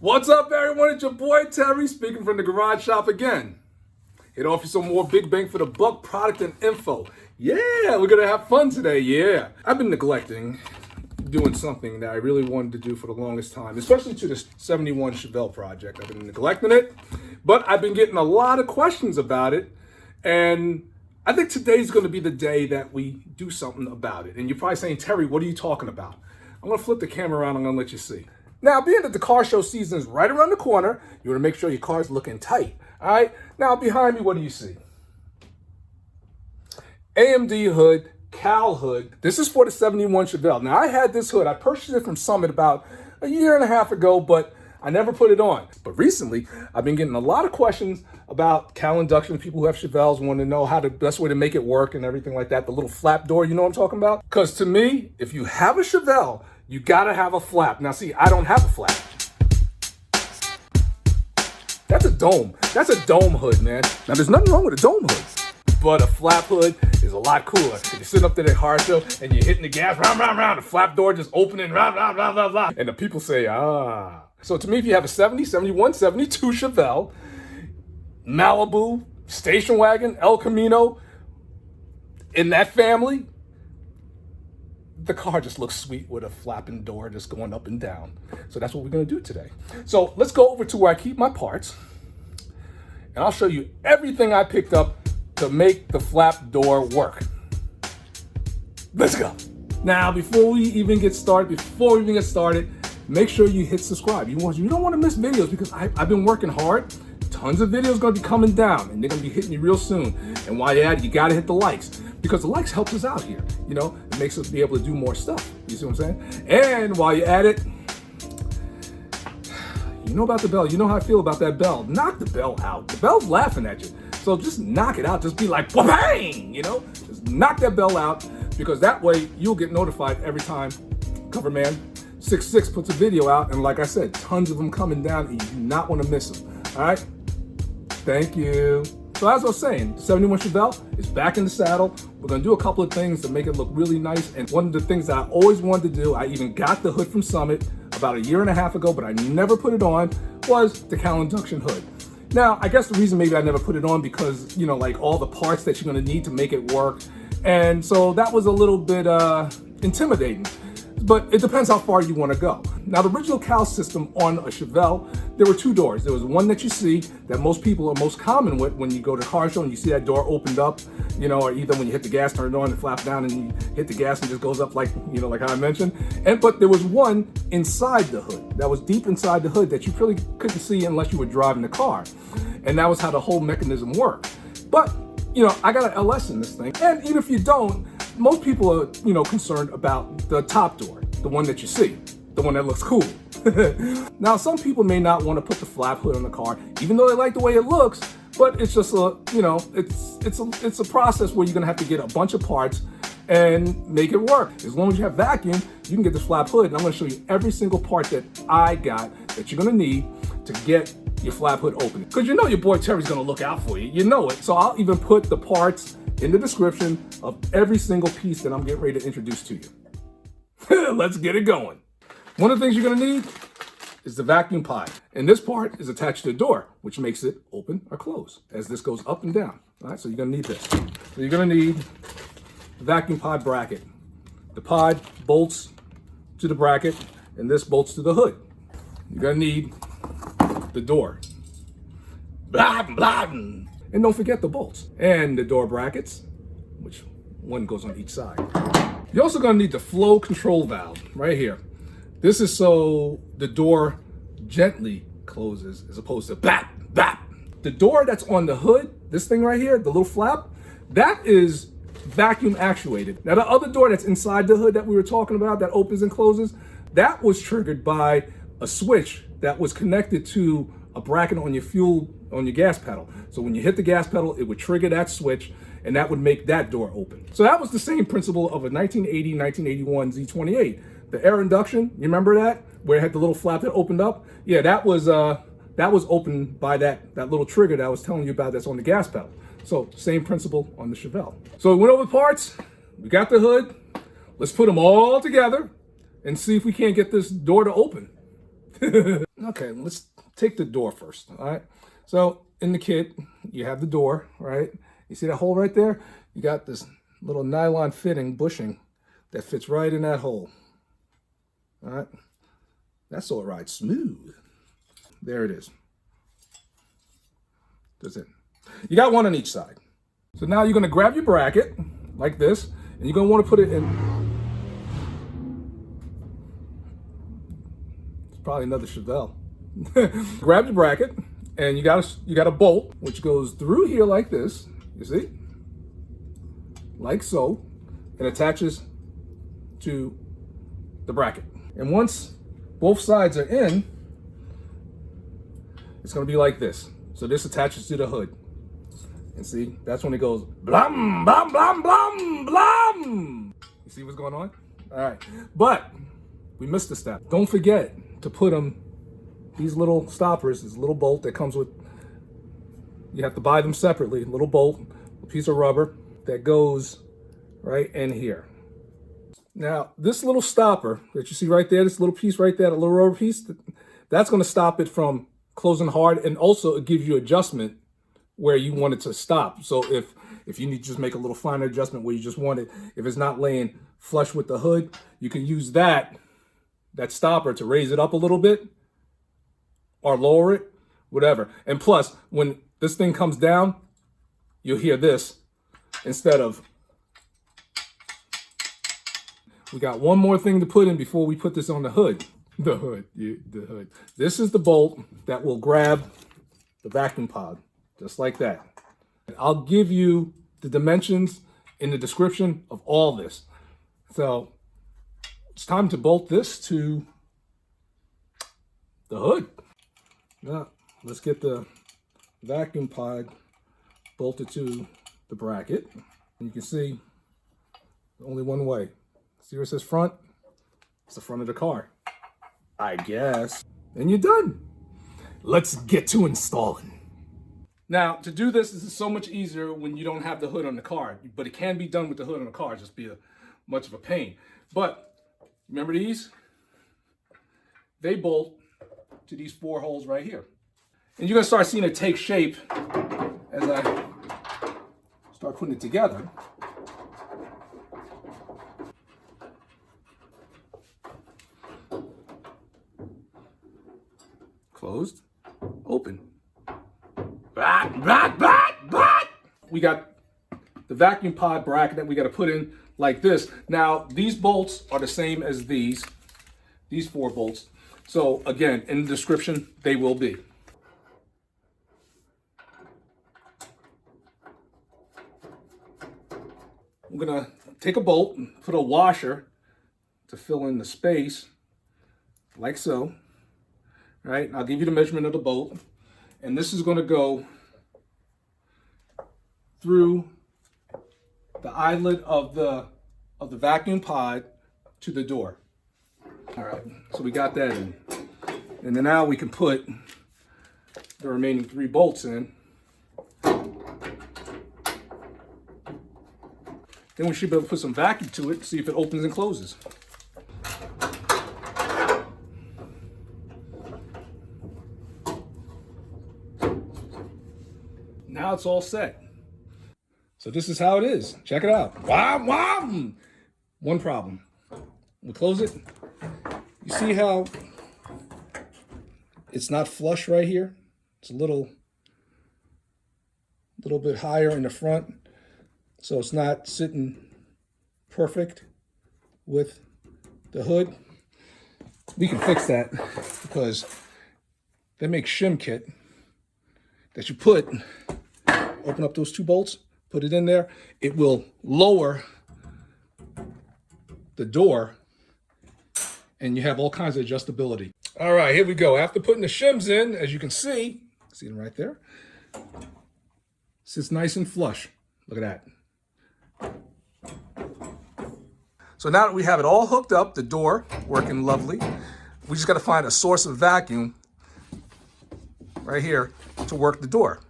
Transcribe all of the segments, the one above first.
What's up, everyone? It's your boy Terry speaking from the garage shop again. Here to offer you some more big bang for the buck product and info. Yeah, we're gonna have fun today, yeah. I've been neglecting doing something that I really wanted to do for the longest time, especially to the 71 Chevelle project. I've been neglecting it, but I've been getting a lot of questions about it, and I think today's gonna be the day that we do something about it. And you're probably saying, Terry, what are you talking about? I'm gonna flip the camera around, I'm gonna let you see. Now, being that the car show season is right around the corner, you want to make sure your car's looking tight. All right. Now, behind me, what do you see? AMD Hood, Cowl Hood. This is for the 71 Chevelle. Now, I had this hood. I purchased it from Summit about a year and a half ago, but I never put it on. But recently, I've been getting a lot of questions about Cowl Induction. People who have Chevelles want to know how the best way to make it work and everything like that. The little flap door, you know what I'm talking about? Because to me, if you have a Chevelle, you gotta have a flap. Now see, I don't have a flap. That's a dome. That's a dome hood, man. Now there's nothing wrong with a dome hood, but a flap hood is a lot cooler. If you're sitting up there at car show and you're hitting the gas, round, round, round, the flap door just opening, round, round, round, round, round. And the people say, ah. So to me, if you have a 70, 71, 72 Chevelle, Malibu, station wagon, El Camino, in that family, the car just looks sweet with a flapping door just going up and down. So that's what we're gonna do today. So let's go over to where I keep my parts, and I'll show you everything I picked up to make the flap door work. Let's go. Now, before we even get started, make sure you hit subscribe. You don't wanna miss videos because I've been working hard. Tons of videos gonna be coming down and they're gonna be hitting you real soon. And while you're at it, you gotta hit the likes, because the likes helps us out here. You know, it makes us be able to do more stuff. You see what I'm saying? And while you're at it, you know about the bell. You know how I feel about that bell. Knock the bell out. The bell's laughing at you. So just knock it out. Just be like, bang, you know? Just knock that bell out, because that way you'll get notified every time Coverman 66 puts a video out. And like I said, tons of them coming down and you do not want to miss them. All right? Thank you. So as I was saying, the 71 Chevelle is back in the saddle. We're gonna do a couple of things to make it look really nice. And one of the things that I always wanted to do, I even got the hood from Summit about a year and a half ago, but I never put it on, was the Cowl Induction hood. Now, I guess the reason maybe I never put it on because, you know, like all the parts that you're gonna need to make it work. And so that was a little bit intimidating. But it depends how far you want to go. Now, the original cowl system on a Chevelle, there were two doors. There was one that you see that most people are most common with when you go to a car show and you see that door opened up, you know, or either when you hit the gas, turn it on and flap down, and you hit the gas and it just goes up like, you know, like how I mentioned. But there was one inside the hood that was deep inside the hood that you really couldn't see unless you were driving the car. And that was how the whole mechanism worked. But, you know, I got an LS in this thing. And even if you don't, most people are, you know, concerned about the top door, the one that you see, the one that looks cool. Now, some people may not want to put the flap hood on the car, even though they like the way it looks, but it's just a, you know, it's a process where you're gonna have to get a bunch of parts and make it work. As long as you have vacuum, you can get this flap hood, and I'm gonna show you every single part that I got that you're gonna need to get your flap hood open. Because you know your boy Terry's gonna look out for you, you know it. So I'll even put the parts in the description of every single piece that I'm getting ready to introduce to you. Let's get it going. One of the things you're gonna need is the vacuum pod. And this part is attached to the door, which makes it open or close as this goes up and down. All right, so you're gonna need this. So you're gonna need the vacuum pod bracket. The pod bolts to the bracket and this bolts to the hood. You're gonna need the door. Blah, blah. And don't forget the bolts and the door brackets, which one goes on each side. You're also gonna need the flow control valve right here. This is so the door gently closes as opposed to bap, bap. The door that's on the hood, this thing right here, the little flap, that is vacuum actuated. Now the other door that's inside the hood that we were talking about that opens and closes, that was triggered by a switch that was connected to a bracket on your gas pedal. So when you hit the gas pedal, it would trigger that switch and that would make that door open. So that was the same principle of a 1980, 1981 Z28. The air induction, you remember that? Where it had the little flap that opened up? Yeah, that was opened by that little trigger that I was telling you about that's on the gas pedal. So same principle on the Chevelle. So we went over parts, we got the hood. Let's put them all together and see if we can't get this door to open. Okay, let's take the door first, all right? So in the kit, you have the door, right? You see that hole right there? You got this little nylon fitting bushing that fits right in that hole, all right? That's so it rides smooth. There it is. That's it. You got one on each side. So now you're gonna grab your bracket like this, and you're gonna wanna put it in. It's probably another Chevelle. Grab your bracket, and you got a bolt, which goes through here like this, you see? Like so, and attaches to the bracket. And once both sides are in, it's gonna be like this. So this attaches to the hood. And see, that's when it goes blum, blum, blum, blum, blum. You see what's going on? All right, but we missed a step. Don't forget to put these little stoppers, this little bolt that comes with, you have to buy them separately, little bolt, a piece of rubber that goes right in here. Now, this little stopper that you see right there, this little piece right there, the little rubber piece, that's gonna stop it from closing hard, and also it gives you adjustment where you want it to stop. So if you need to just make a little finer adjustment where you just want it, if it's not laying flush with the hood, you can use that stopper to raise it up a little bit or lower it, whatever. And plus, when this thing comes down, you'll hear this instead of. We got one more thing to put in before we put this on the hood. The hood. This is the bolt that will grab the vacuum pod, just like that. I'll give you the dimensions in the description of all this. So it's time to bolt this to the hood. Now, let's get the vacuum pod bolted to the bracket. And you can see only one way. See where it says front? It's the front of the car, I guess. And you're done. Let's get to installing. Now, to do this is so much easier when you don't have the hood on the car, but it can be done with the hood on the car, just be much of a pain. But remember these? They bolt to these 4 holes right here. And you're gonna start seeing it take shape as I start putting it together. Closed, open. We got the vacuum pod bracket that we got to put in like this. Now, these bolts are the same as these 4 bolts. So again, in the description, they will be. I'm gonna take a bolt and put a washer to fill in the space, like so. Right? I'll give you the measurement of the bolt. And this is going to go through the eyelet of the vacuum pod to the door. All right, so we got that in. And then now we can put the remaining 3 bolts in. Then we should be able to put some vacuum to it, see if it opens and closes. Now it's all set. So this is how it is. Check it out. Wow, wow. One problem. We close it. You see how it's not flush right here? It's a little bit higher in the front. So it's not sitting perfect with the hood. We can fix that because they make shim kit that you put. Open up those 2 bolts, put it in there. It will lower the door, and you have all kinds of adjustability. All right, here we go. After putting the shims in, as you can see them right there, sits nice and flush. Look at that. So now that we have it all hooked up, the door working lovely, we just got to find a source of vacuum right here to work the door.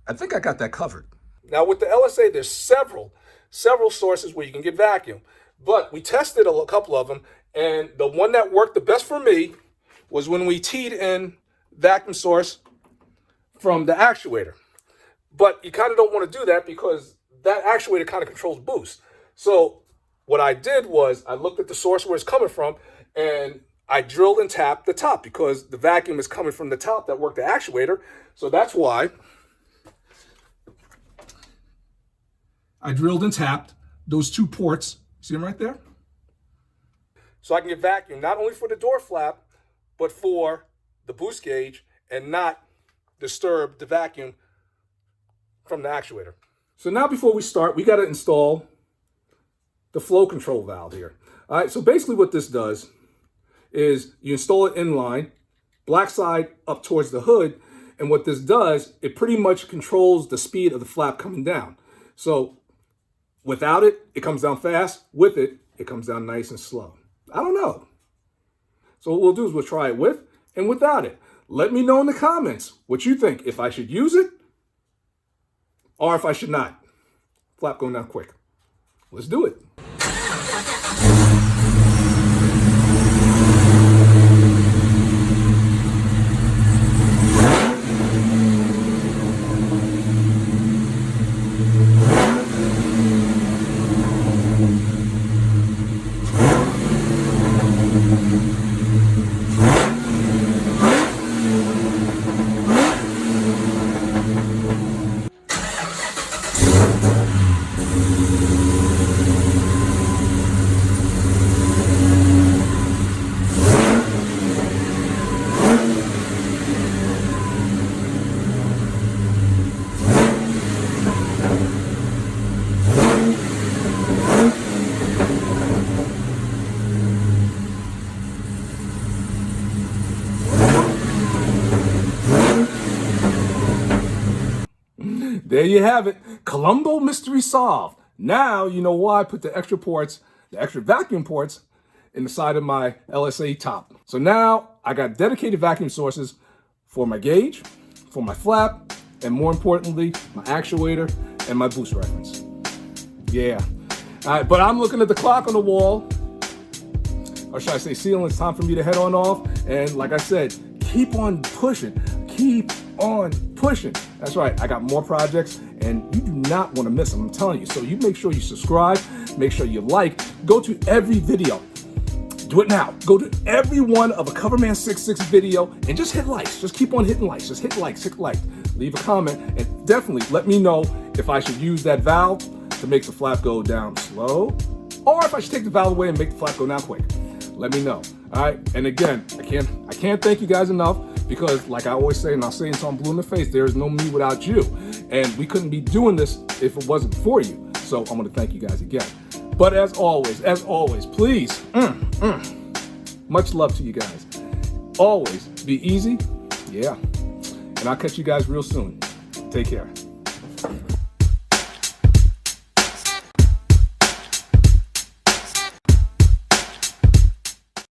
I think I got that covered. Now with the LSA, there's several sources where you can get vacuum, but we tested a couple of them, and the one that worked the best for me was when we teed in vacuum source from the actuator. But you kind of don't want to do that because that actuator kind of controls boost. So what I did was I looked at the source where it's coming from, and I drilled and tapped the top because the vacuum is coming from the top that worked the actuator. So that's why I drilled and tapped those two ports. See them right there? So I can get vacuum not only for the door flap, but for the boost gauge and not disturb the vacuum from the actuator. So now before we start, we got to install the flow control valve here. All right, so basically what this does is you install it in line, black side up towards the hood, and what this does, it pretty much controls the speed of the flap coming down. So without it, it comes down fast. With it, it comes down nice and slow. I don't know. So what we'll do is we'll try it with and without it. Let me know in the comments what you think, if I should use it or if I should not. Flap going down quick. Let's do it. There you have it. Columbo mystery solved. Now you know why I put the extra ports, the extra vacuum ports, in the side of my LSA top. So now I got dedicated vacuum sources for my gauge, for my flap, and more importantly, my actuator and my boost reference. Yeah. All right, but I'm looking at the clock on the wall, or should I say ceiling. It's time for me to head on off. And like I said, keep on pushing. Keep on pushing. That's right. I got more projects and you do not want to miss them. I'm telling you. So you make sure you subscribe, make sure you like, go to every video. Do it now. Go to every one of a Coverman 66 video and just hit likes. Just keep on hitting likes. Just hit likes, hit like. Leave a comment and definitely let me know if I should use that valve to make the flap go down slow or if I should take the valve away and make the flap go down quick. Let me know. All right. And again, I can't thank you guys enough because like I always say, and I'll say it until I'm blue in the face, there is no me without you. And we couldn't be doing this if it wasn't for you. So I'm going to thank you guys again. But as always, please, much love to you guys. Always be easy. Yeah. And I'll catch you guys real soon. Take care.